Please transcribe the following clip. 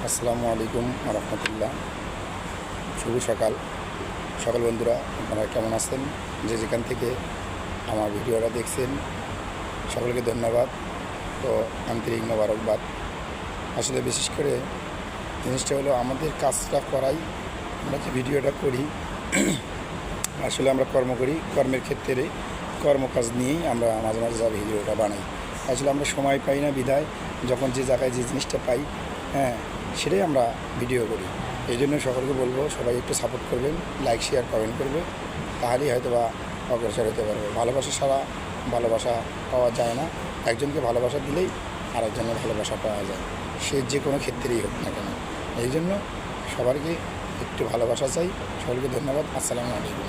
আসসালামু আলাইকুম রহমতুল্লাহ। শুভ সকাল সকাল বন্ধুরা, আপনারা কেমন আছেন? যে যেখান থেকে আমার ভিডিওটা দেখছেন সকলকে ধন্যবাদ ও আন্তরিক মোবারকবাদ। আসলে বিশেষ করে জিনিসটা হলো আমাদের কাজটা করাই, আমরা যে ভিডিওটা করি আসলে আমরা কর্ম করি, কর্মের ক্ষেত্রে কর্মকাজ নিয়েই আমরা মাঝে মাঝে যা ভিডিওটা বানাই। আসলে আমরা সময় পাই না বিধায় যখন যে জায়গায় যে জিনিসটা পাই সেটাই আমরা ভিডিও করি। এই জন্য সকলকে বলবো, সবাই একটু সাপোর্ট করবেন, লাইক শেয়ার কমেন্ট করবে, তাহলেই হয়তো বা অগ্রসর হতে পারবে। ভালোবাসা ছাড়া ভালোবাসা পাওয়া যায় না। একজনকে ভালোবাসা দিলেই আরেকজনের ভালোবাসা পাওয়া যায়, সে যে কোনো ক্ষেত্রেই হোক না কেন। এই জন্য সবাইকে একটু ভালোবাসা চাই। সকলকে ধন্যবাদ। আসসালামু আলাইকুম।